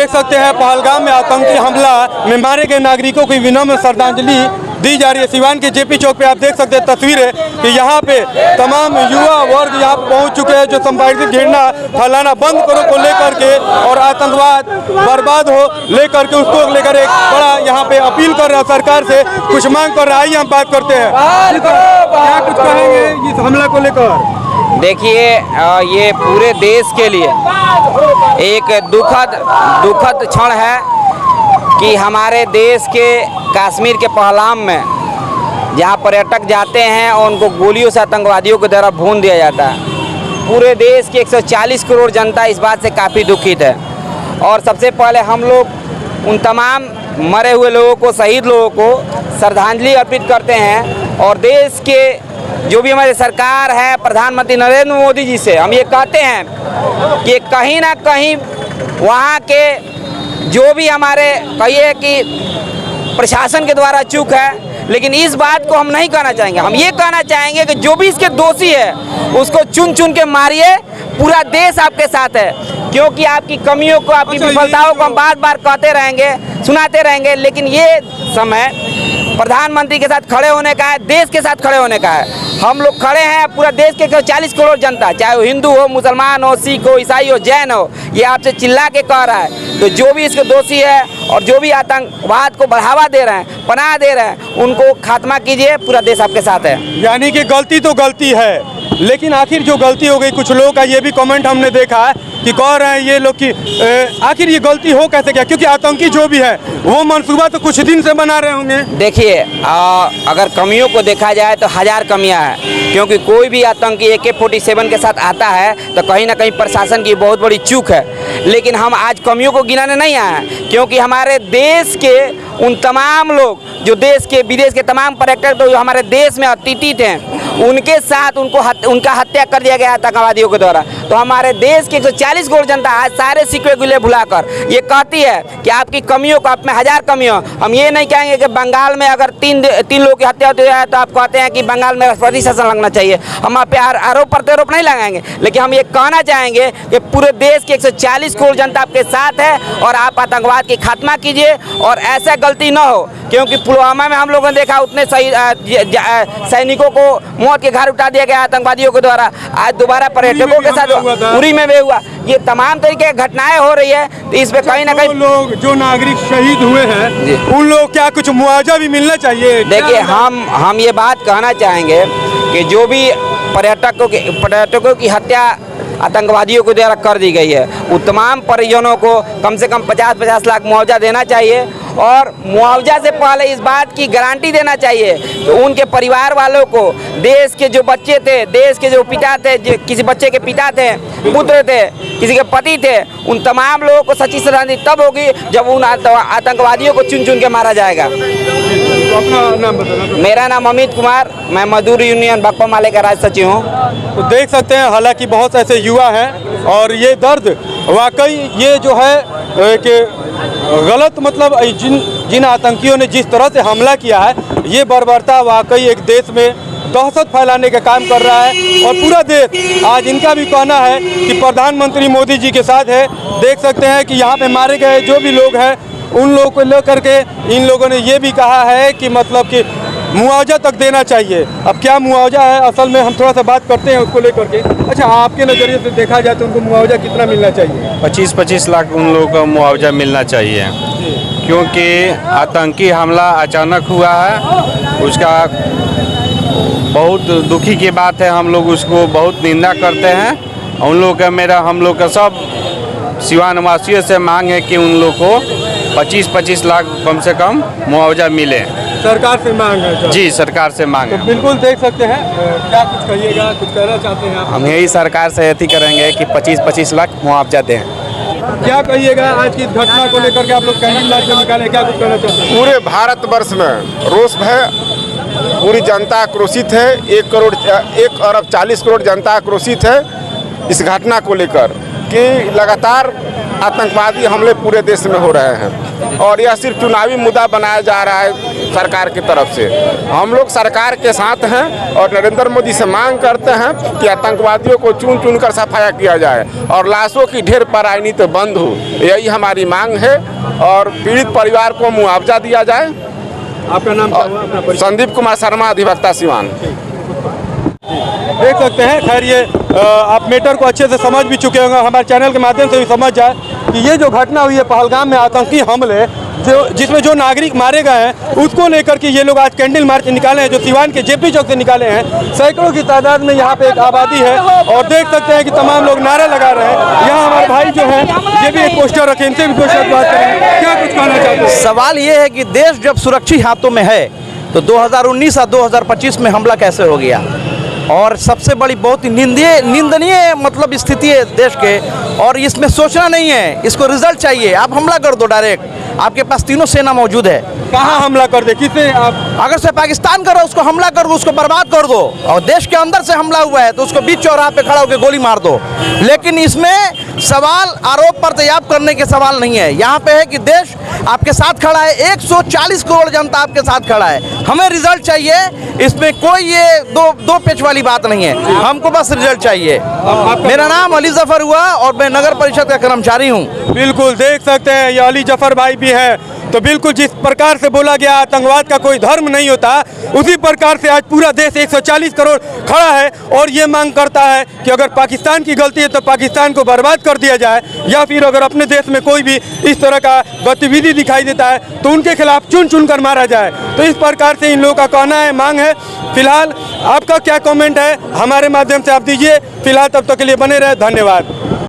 देख सकते हैं पहलगाम में आतंकी हमला में मारे गए नागरिकों की विनम्र श्रद्धांजलि दी जा रही है। सिवान के जेपी चौक पे आप देख सकते हैं तस्वीरें कि यहाँ पे तमाम युवा वर्ग यहाँ पहुँच चुके हैं जो सांप्रदायिक घृणा फैलाना बंद करो को लेकर के और आतंकवाद बर्बाद हो लेकर के उसको लेकर एक बड़ा यहाँ पे अपील कर रहे हैं सरकार से, कुछ मांग कर रहे हैं। आइए हम बात करते हैं, क्या कुछ कहेंगे इस हमला को लेकर? देखिए, ये पूरे देश के लिए एक दुखद क्षण है कि हमारे देश के कश्मीर के पहलगाम में जहाँ पर्यटक जाते हैं और उनको गोलियों से आतंकवादियों के द्वारा भून दिया जाता है। पूरे देश की 140 करोड़ जनता इस बात से काफ़ी दुखित है और सबसे पहले हम लोग उन तमाम मरे हुए लोगों को, शहीद लोगों को श्रद्धांजलि अर्पित करते हैं। और देश के जो भी हमारी सरकार है, प्रधानमंत्री नरेंद्र मोदी जी से हम ये कहते हैं कि कहीं ना कहीं वहाँ के जो भी हमारे कहिए कि प्रशासन के द्वारा चूक है, लेकिन इस बात को हम नहीं कहना चाहेंगे। हम ये कहना चाहेंगे कि जो भी इसके दोषी है उसको चुन चुन के मारिए। पूरा देश आपके साथ है, क्योंकि आपकी कमियों को, आपकी विफलताओं को हम बार बार कहते रहेंगे, सुनाते रहेंगे। लेकिन ये समय प्रधानमंत्री के साथ खड़े होने का है, देश के साथ खड़े होने का है। हम लोग खड़े हैं, पूरा देश के 40 करोड़ जनता, चाहे वो हिंदू हो, मुसलमान हो, सिख हो, ईसाई हो, जैन हो, ये आपसे चिल्ला के कह रहा है। तो जो भी इसके दोषी है और जो भी आतंकवाद को बढ़ावा दे रहे हैं, पनाह दे रहे हैं, उनको खात्मा कीजिए। पूरा देश आपके साथ है। यानी कि गलती तो गलती है, लेकिन आखिर जो गलती हो गई, कुछ लोगों का ये भी कमेंट हमने देखा है कि कह रहे हैं ये लोग कि आखिर ये गलती हो कैसे गया, क्योंकि आतंकी जो भी है वो मंसूबा तो कुछ दिन से बना रहे होंगे। देखिए, अगर कमियों को देखा जाए तो हजार कमियां हैं, क्योंकि कोई भी आतंकी AK-47 के साथ आता है तो कहीं ना कहीं प्रशासन की बहुत बड़ी चूक है। लेकिन हम आज कमियों को गिनाने नहीं आए हैं, क्योंकि हमारे देश के उन तमाम लोग जो देश के विदेश के तमाम पर्यटक तो जो हमारे देश में अतिथि थे, उनके साथ उनका हत्या कर दिया गया आतंकवादियों के द्वारा। तो हमारे देश की 140 करोड़ जनता आज सारे सिक्के गिले भुलाकर ये कहती है कि आपकी कमियों को, आप में हजार कमियों। हम ये नहीं कहेंगे कि बंगाल में अगर तीन लोगों की हत्या होती है तो आप कहते हैं कि बंगाल में राष्ट्रपति शासन लगना चाहिए। हम आप पे आरोप प्रत्यारोप नहीं लगाएंगे, लेकिन हम ये कहना चाहेंगे कि पूरे देश की 140 करोड़ जनता आपके साथ है और आप आतंकवाद की खात्मा कीजिए और ऐसा गलती न हो। क्योंकि पुलवामा में हम लोगों ने देखा उतने सैनिकों को मौत के घर उठा दिया गया आतंकवादियों के द्वारा। आज दोबारा पर्यटकों के साथ उरी में भी हुआ। ये तमाम तरीके की घटनाएं हो रही है, तो इस पे कहीं ना कहीं लोग जो नागरिक शहीद हुए हैं उन लोग क्या कुछ मुआवजा भी मिलना चाहिए? देखिए, हम ये बात कहना चाहेंगे कि जो भी पर्यटकों की हत्या आतंकवादियों के द्वारा कर दी गई है, वो तमाम परिजनों को कम से कम 50-50 लाख मुआवजा देना चाहिए। और मुआवजा से पहले इस बात की गारंटी देना चाहिए तो उनके परिवार वालों को, देश के जो बच्चे थे, देश के जो पिता थे, जो किसी बच्चे के पिता थे, पुत्र थे, किसी के पति थे, उन तमाम लोगों को सच्ची श्रद्धांजलि तब होगी जब उन आतंकवादियों को चुन चुन के मारा जाएगा। तो अपना नाम बताना। मेरा नाम अमित कुमार, मैं मजदूर यूनियन बकपा माले का राज्य सचिव हूँ। तो देख सकते हैं हालांकि बहुत ऐसे युवा हैं और ये दर्द वाकई ये जो है कि गलत मतलब जिन आतंकियों ने जिस तरह से हमला किया है, ये बर्बरता वाकई एक देश में दहशत फैलाने का काम कर रहा है। और पूरा देश आज इनका भी कहना है कि प्रधानमंत्री मोदी जी के साथ है। देख सकते हैं कि यहाँ पे मारे गए जो भी लोग हैं उन लोगों को लेकर के इन लोगों ने ये भी कहा है कि मतलब कि मुआवजा तक देना चाहिए। अब क्या मुआवजा है असल में हम थोड़ा सा बात करते हैं उसको लेकर के। अच्छा, आपके नज़रिए से देखा जाए तो उनको मुआवजा कितना मिलना चाहिए? 25-25 लाख उन लोगों को मुआवजा मिलना चाहिए, क्योंकि आतंकी हमला अचानक हुआ है। उसका बहुत दुखी की बात है, हम लोग उसको बहुत निंदा करते हैं। उन लोग का हम लोग का सब सिवान वासियों से मांग है कि उन लोग को 25-25 लाख कम से कम मुआवजा मिले। सरकार से मांग है? जी, सरकार से मांग है। तो बिल्कुल देख सकते हैं। क्या कुछ कहिएगा, कुछ कहना चाहते हैं आप? हम यही सरकार से यही करेंगे कि 25-25 लाख मुआवजा दें। क्या कहिएगा आज की घटना को लेकर के? आप लोग कैंडल लाइट में निकाले, क्या कुछ कहना चाहते हैं? पूरे भारतवर्ष में रोष है, पूरी जनता आक्रोशित है। 1 अरब 40 करोड़ जनता आक्रोशित है इस घटना को लेकर कि लगातार आतंकवादी हमले पूरे देश में हो रहे हैं और यह सिर्फ चुनावी मुद्दा बनाया जा रहा है सरकार की तरफ से। हम लोग सरकार के साथ हैं और नरेंद्र मोदी से मांग करते हैं कि आतंकवादियों को चुन चुन कर सफाया किया जाए और लाशों की ढेर परायनी तो बंद हो, यही हमारी मांग है। और पीड़ित परिवार को मुआवजा दिया जाए। आपका नाम क्या हुआ? अपना परिचय। संदीप कुमार शर्मा, अधिवक्ता सिवान। देख सकते हैं। खैर ये आप मैटर को अच्छे से समझ भी चुके होंगे, हमारे चैनल के माध्यम से भी समझ जाए कि ये जो घटना हुई है पहलगाम में, आतंकी हमले जिसमें जो नागरिक मारे गए हैं, उसको लेकर के ये लोग आज कैंडल मार्च निकाले हैं, जो सिवान के जेपी चौक से निकाले हैं। सैकड़ों की तादाद में यहाँ पे एक आबादी है और देख सकते हैं कि तमाम लोग नारा लगा रहे हैं। यहाँ हमारे भाई जो हैं ये भी एक पोस्टर रखे, इनसे भी पोस्टर बात करें, क्या कुछ कहना चाहते हैं? सवाल ये है कि देश जब सुरक्षित हाथों में है तो 2019 और 2025 में हमला कैसे हो गया? और सबसे बड़ी बहुत ही निंदनीय मतलब स्थिति है देश के, और इसमें सोचना नहीं है, इसको रिजल्ट चाहिए। आप हमला कर दो डायरेक्ट, आपके पास तीनों सेना मौजूद है। कहाँ हमला कर दे, किसे आप? अगर से पाकिस्तान करो उसको हमला कर दो, उसको बर्बाद कर दो। और देश के अंदर से हमला हुआ है तो उसको बीच चौराहे पे खड़ा होकर गोली मार दो। लेकिन इसमें सवाल आरोप प्रत्यारोप करने के सवाल नहीं है। यहाँ पे है कि देश आपके साथ खड़ा है, 140 करोड़ जनता आपके साथ खड़ा है। हमें रिजल्ट चाहिए, इसमें कोई ये दो पेच वाली बात नहीं है, हमको बस रिजल्ट चाहिए। मेरा नाम अली जफर हुआ और मैं नगर परिषद का कर्मचारी हूँ। बिल्कुल देख सकते हैं ये अली जफर भाई भी हैं। तो बिल्कुल जिस प्रकार से बोला गया आतंकवाद का कोई धर्म नहीं होता, उसी प्रकार से आज पूरा देश 140 करोड़ खड़ा है और ये मांग करता है कि अगर पाकिस्तान की गलती है तो पाकिस्तान को बर्बाद कर दिया जाए, या फिर अगर अपने देश में कोई भी इस तरह का गतिविधि दिखाई देता है तो उनके खिलाफ चुन चुन कर मारा जाए। तो इस प्रकार से इन लोगों का कहना है, मांग है। फिलहाल आपका क्या कमेंट है हमारे माध्यम से आप दीजिए। फिलहाल तब तक के लिए बने रहे, धन्यवाद।